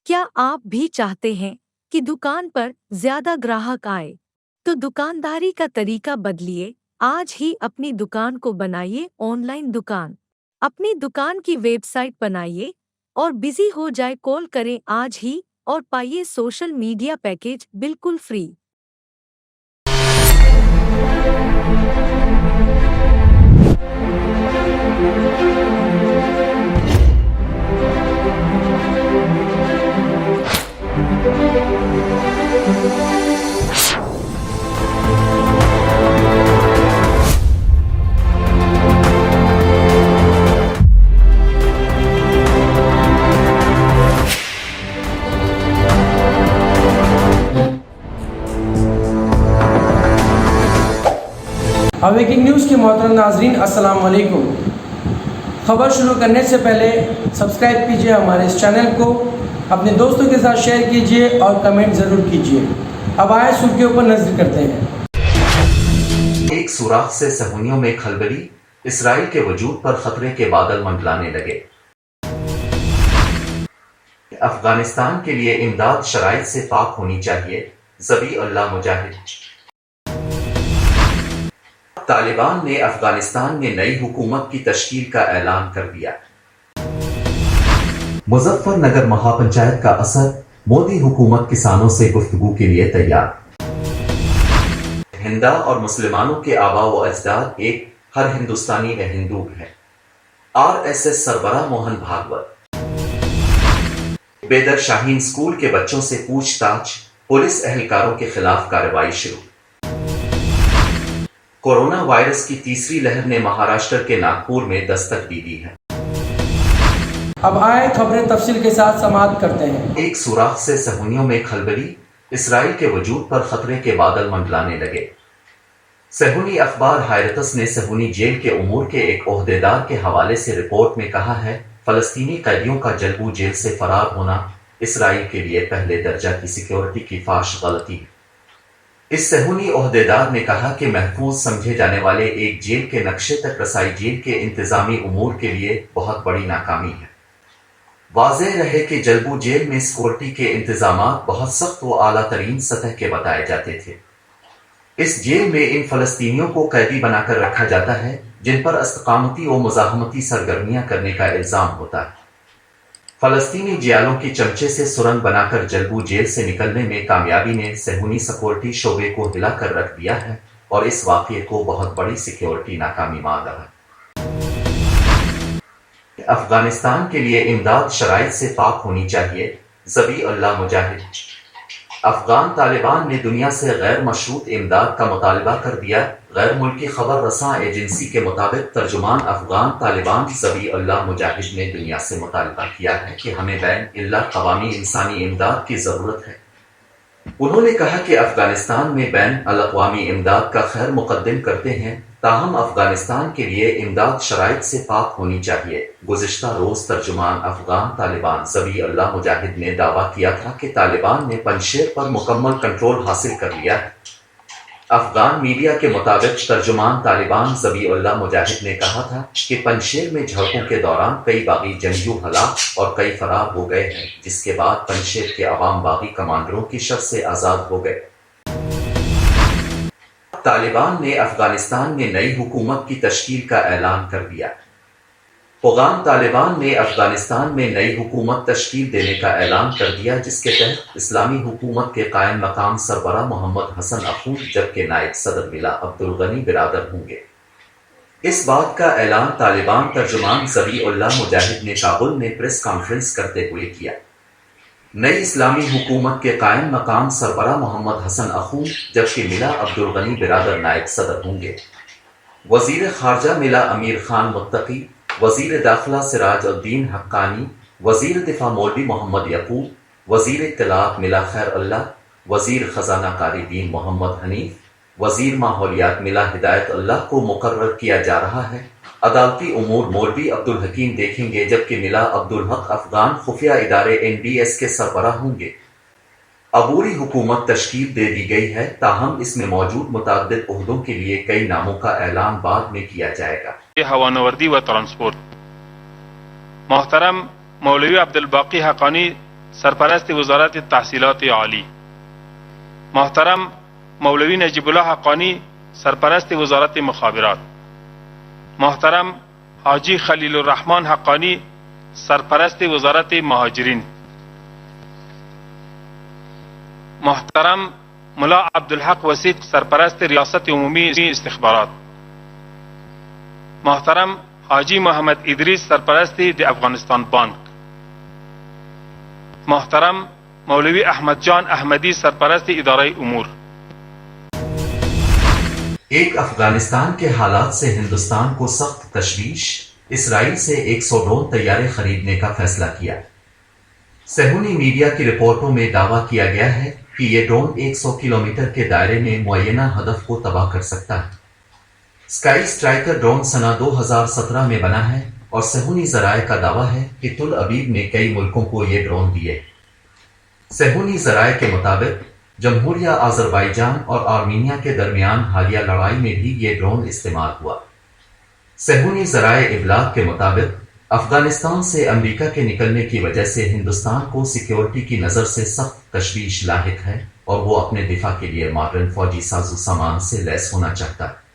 کیا آپ بھی چاہتے ہیں کہ دکان پر زیادہ گراہک آئے؟ تو دکانداری کا طریقہ بدلیے، آج ہی اپنی دکان کو بنائیے آن لائن دکان۔ اپنی دکان کی ویب سائٹ بنائیے اور بزی ہو جائے، کال کریں آج ہی اور پائیے سوشل میڈیا پیکیج بالکل فری۔ اویکنگ نیوز کے محترم ناظرین، السلام علیکم۔ خبر شروع کرنے سے پہلے سبسکرائب کیجیے ہمارے اس چینل کو، اپنے دوستوں کے ساتھ شیئر کیجیے اور کمنٹ ضرور کیجیے۔ اب آئے سرخیوں پر نظر کرتے ہیں۔ ایک سوراخ سے صہیونیوں میں کھلبلی، اسرائیل کے وجود پر خطرے کے بادل منڈلانے لگے۔ افغانستان کے لیے امداد شرائط سے پاک ہونی چاہیے، ذبیح اللہ مجاہد۔ طالبان نے افغانستان میں نئی حکومت کی تشکیل کا اعلان کر دیا۔ مظفر نگر مہا پنچایت کا اثر، مودی حکومت کسانوں سے گفتگو کے لیے تیار۔ ہندا اور مسلمانوں کے آباء و اجداد ایک، ہر ہندوستانی و ہندو ہے۔ RSS سربراہ موہن بھاگوت۔ بیدر شاہین اسکول کے بچوں سے پوچھ تاچھ، پولیس اہلکاروں کے خلاف کارروائی شروع۔ کورونا وائرس کی تیسری لہر نے مہاراشٹر کے ناگپور میں دستک دی ہے۔ اب آئے خبریں تفصیل کے ساتھ سماعت کرتے ہیں۔ ایک سوراخ سے صہیونیوں میں کھلبلی، اسرائیل کے وجود پر خطرے کے بادل منڈلانے لگے۔ صہیونی اخبار ہائرتس نے صہیونی جیل کے امور کے ایک عہدیدار کے حوالے سے رپورٹ میں کہا ہے، فلسطینی قیدیوں کا جلبو جیل سے فرار ہونا اسرائیل کے لیے پہلے درجہ کی سیکیورٹی کی فاش غلطی ہے۔ اس صہیونی عہدیدار نے کہا کہ محفوظ سمجھے جانے والے ایک جیل کے نقشے تک رسائی جیل کے انتظامی امور کے لیے بہت بڑی ناکامی ہے۔ واضح رہے کہ جلبو جیل میں سیکورٹی کے انتظامات بہت سخت و اعلیٰ ترین سطح کے بتائے جاتے تھے۔ اس جیل میں ان فلسطینیوں کو قیدی بنا کر رکھا جاتا ہے جن پر استقامتی و مزاحمتی سرگرمیاں کرنے کا الزام ہوتا ہے۔ فلسطینی جیلوں کی چمچے سے سرنگ بنا کر جلبو جیل سے نکلنے میں کامیابی نے صہیونی سیکورٹی شعبے کو ہلا کر رکھ دیا ہے اور اس واقعے کو بہت بڑی سیکورٹی ناکامی مان رہا ہے۔ افغانستان کے لیے امداد شرائط سے پاک ہونی چاہیے، ذبیح اللہ مجاہد۔ افغان طالبان نے دنیا سے غیر مشروط امداد کا مطالبہ کر دیا۔ غیر ملکی خبر رساں ایجنسی کے مطابق ترجمان افغان طالبان ذبیح اللہ مجاہد نے دنیا سے مطالبہ کیا ہے کہ ہمیں بین الاقوامی انسانی امداد کی ضرورت ہے۔ انہوں نے کہا کہ افغانستان میں بین الاقوامی امداد کا خیر مقدم کرتے ہیں، تاہم افغانستان کے لیے امداد شرائط سے پاک ہونی چاہیے۔ گزشتہ روز ترجمان افغان طالبان ذبیح اللہ مجاہد نے دعویٰ کیا تھا کہ طالبان نے پنجشیر پر مکمل کنٹرول حاصل کر لیا ہے۔ افغان میڈیا کے مطابق ترجمان طالبان ذبیح اللہ مجاہد نے کہا تھا کہ پنجشیر میں جھڑپوں کے دوران کئی باغی جنگجو ہلاک اور کئی فرار ہو گئے ہیں، جس کے بعد پنجشیر کے عوام باغی کمانڈروں کی شر سے آزاد ہو گئے۔ طالبان نے افغانستان میں نئی حکومت کی تشکیل کا اعلان کر دیا۔ افغان طالبان نے افغانستان میں نئی حکومت تشکیل دینے کا اعلان کر دیا، جس کے تحت اسلامی حکومت کے قائم مقام سربراہ محمد حسن اخوند جبکہ نائب صدر ملا عبدالغنی برادر ہوں گے۔ اس بات کا اعلان طالبان ترجمان ذبیح اللہ مجاہد نے کابل میں پریس کانفرنس کرتے ہوئے کیا۔ نئی اسلامی حکومت کے قائم مقام سربراہ محمد حسن اخوند جبکہ ملا عبدالغنی برادر نائب صدر ہوں گے۔ وزیر خارجہ ملا امیر خان متقی، وزیر داخلہ سراج الدین حقانی، وزیر دفاع مولوی محمد یعقوب، وزیر اطلاعات ملا خیر اللہ، وزیر خزانہ قاری دین محمد حنیف، وزیر ماحولیات ملا ہدایت اللہ کو مقرر کیا جا رہا ہے۔ عدالتی امور مولوی عبدالحکیم دیکھیں گے جبکہ ملا عبدالحق افغان خفیہ ادارے NDS کے سربراہ ہوں گے۔ عبوری حکومت تشکیل دے دی گئی ہے، تاہم اس میں موجود متعدد عہدوں کے لیے کئی ناموں کا اعلان بعد میں کیا جائے گا۔ ہوانوردی و ٹرانسپورٹ محترم مولوی عبدالباقی حقانی سرپرست وزارت تحصیلات عالی، محترم مولوی نجیب الله حقانی سرپرست وزارت مخابرات، محترم حاجی خلیل الرحمن حقانی سرپرست وزارت مهاجرین، محترم ملا عبدالحق وسیق سرپرست ریاست عمومی استخبارات، محترم حاجی محمد ادریس سرپرست دی افغانستان بانک، محترم مولوی احمد جان احمدی سرپرست ادارہ امور۔ ایک افغانستان کے حالات سے ہندوستان کو سخت تشویش، اسرائیل سے 100 ڈرون طیارے خریدنے کا فیصلہ کیا۔ صہیونی میڈیا کی رپورٹوں میں دعویٰ کیا گیا ہے کہ یہ ڈرون 100 کلومیٹر کے دائرے میں معینہ ہدف کو تباہ کر سکتا ہے۔ اسکائی اسٹرائکر ڈرون سنہ 2017 میں بنا ہے اور صہیونی ذرائع کا دعویٰ ہے کہ تل ابیب نے کئی ملکوں کو یہ ڈرون دیے۔ صہیونی ذرائع کے مطابق جمہوریہ آذربائیجان اور آرمینیا کے درمیان حالیہ لڑائی میں بھی یہ ڈرون استعمال ہوا۔ صہیونی ذرائع ابلاغ کے مطابق افغانستان سے امریکہ کے نکلنے کی وجہ سے ہندوستان کو سیکیورٹی کی نظر سے سخت تشویش لاحق ہے اور وہ اپنے دفاع کے لیے ماڈرن فوجی ساز و سامان سے لیس ہونا چاہتا ہے۔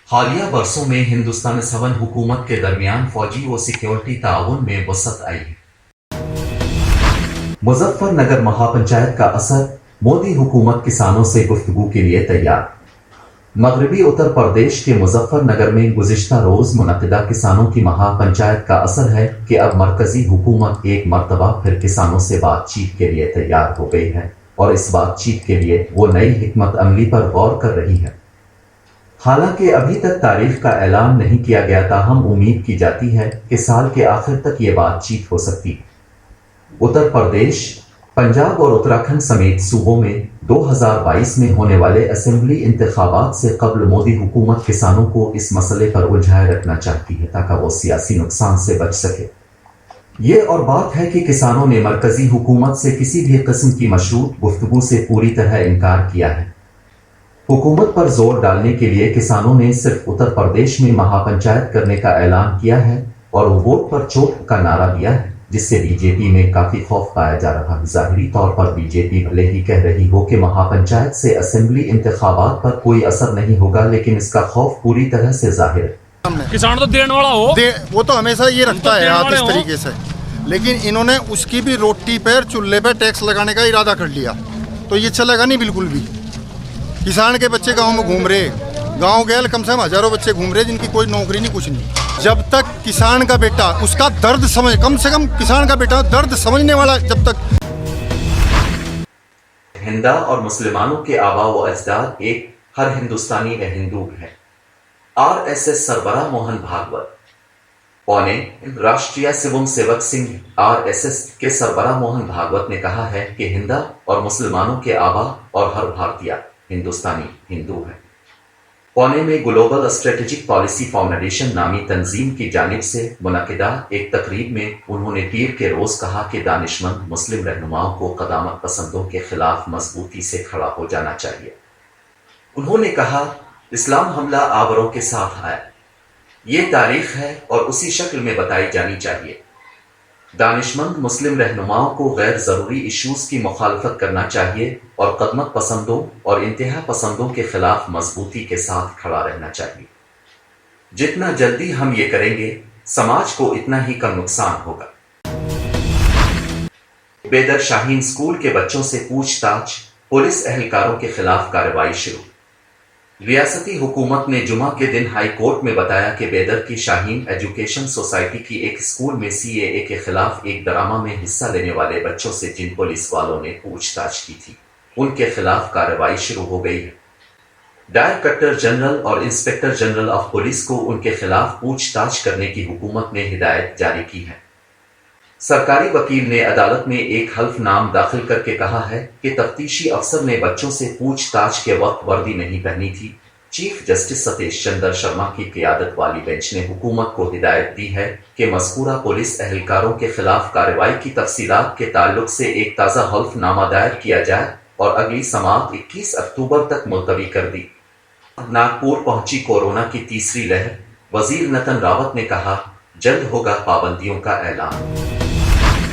حالیہ برسوں میں ہندوستان سون حکومت کے درمیان فوجی و سیکیورٹی تعاون میں وسعت آئی ہے۔ مظفر نگر مہا پنچایت کا اثر، مودی حکومت کسانوں سے گفتگو کے لیے تیار۔ مغربی اتر پردیش کے مظفر نگر میں گزشتہ روز منعقدہ کسانوں کی مہا پنچایت کا اثر ہے کہ اب مرکزی حکومت ایک مرتبہ پھر کسانوں سے بات چیت کے لیے تیار ہو گئی ہے اور اس بات چیت کے لیے وہ نئی حکمت عملی پر غور کر رہی ہے۔ حالانکہ ابھی تک تاریخ کا اعلان نہیں کیا گیا، تاہم امید کی جاتی ہے کہ سال کے آخر تک یہ بات چیت ہو سکتی ہے۔ اتر پردیش، پنجاب اور اتراکھنڈ سمیت صوبوں میں 2022 میں ہونے والے اسمبلی انتخابات سے قبل مودی حکومت کسانوں کو اس مسئلے پر الجھائے رکھنا چاہتی ہے تاکہ وہ سیاسی نقصان سے بچ سکے۔ یہ اور بات ہے کہ کسانوں نے مرکزی حکومت سے کسی بھی قسم کی مشروط گفتگو سے پوری طرح انکار کیا ہے۔ حکومت پر زور ڈالنے کے لیے کسانوں نے صرف اتر پردیش میں مہا پنچایت کرنے کا اعلان کیا ہے اور ووٹ پر چوٹ کا نعرہ دیا ہے، جس سے بی جے پی میں کافی خوف پایا جا رہا ہے۔ ظاہری طور پر بی جے پی بھلے ہی کہہ رہی ہو کہ مہا پنچایت سے اسمبلی انتخابات پر کوئی اثر نہیں ہوگا، لیکن اس کا خوف پوری طرح سے ظاہر ہے۔ کسان تو دینے والا ہو، وہ تو ہمیشہ یہ رکھتا ہے آپ اس طریقے سے، لیکن انہوں نے اس کی بھی روٹی پر چولہے پہ ٹیکس لگانے کا ارادہ کر لیا، تو یہ چلے گا نہیں بالکل بھی۔ کسان کے بچے گاؤں میں گھوم رہے، گاؤں گئے کم سے کم ہزاروں بچے گھوم رہے جن کی کوئی نوکری نہیں، کچھ نہیں۔ جب تک کسان کا بیٹا اس کا درد سمجھ، کم سے کم کسان کا بیٹا درد سمجھنے والا جب تک۔ ہندا اور مسلمانوں کے آباء و اجداد ایک، ہر ہندوستانی و ہندو ہے۔ RSS سربراہ موہن بھاگوت پونے، راشٹریہ سیوم سیوک سنگھ RSS کے سربراہ موہن بھاگوت نے کہا ہے کہ ہندا اور مسلمانوں کے آباء اور ہر بھارتیہ ہندوستانی ہندو ہے۔ پونے میں گلوبل اسٹریٹجک پالیسی فاؤنڈیشن نامی تنظیم کی جانب سے منعقدہ ایک تقریب میں انہوں نے پیر کے روز کہا کہ دانشمند مسلم رہنماؤں کو قدامت پسندوں کے خلاف مضبوطی سے کھڑا ہو جانا چاہیے۔ انہوں نے کہا، اسلام حملہ آوروں کے ساتھ آیا، یہ تاریخ ہے اور اسی شکل میں بتائی جانی چاہیے۔ دانشمند مسلم رہنماؤں کو غیر ضروری ایشوز کی مخالفت کرنا چاہیے اور قدمت پسندوں اور انتہا پسندوں کے خلاف مضبوطی کے ساتھ کھڑا رہنا چاہیے۔ جتنا جلدی ہم یہ کریں گے، سماج کو اتنا ہی کم نقصان ہوگا۔ بیدر شاہین اسکول کے بچوں سے پوچھ تاچھ، پولیس اہلکاروں کے خلاف کارروائی شروع۔ ریاستی حکومت نے جمعہ کے دن ہائی کورٹ میں بتایا کہ بیدر کی شاہین ایجوکیشن سوسائٹی کی ایک اسکول میں CAA کے خلاف ایک ڈرامہ میں حصہ لینے والے بچوں سے جن پولیس والوں نے پوچھ تاچھ کی تھی، ان کے خلاف کارروائی شروع ہو گئی ہے۔ ڈائریکٹر جنرل اور انسپکٹر جنرل آف پولیس کو ان کے خلاف پوچھ تاچھ کرنے کی حکومت نے ہدایت جاری کی ہے۔ سرکاری وکیل نے عدالت میں ایک حلف نام داخل کر کے کہا ہے کہ تفتیشی افسر نے بچوں سے پوچھ تاچھ کے وقت وردی نہیں پہنی تھی۔ چیف جسٹس ستیش چندر شرما کی قیادت والی بینچ نے حکومت کو ہدایت دی ہے کہ مذکورہ پولیس اہلکاروں کے خلاف کارروائی کی تفصیلات کے تعلق سے ایک تازہ حلف نامہ دائر کیا جائے اور اگلی سماعت 21 اکتوبر تک ملتوی کر دی۔ ناگپور پہنچی کورونا کی تیسری لہر، وزیر نتن راوت نے کہا، جلد ہوگا پابندیوں کا اعلان۔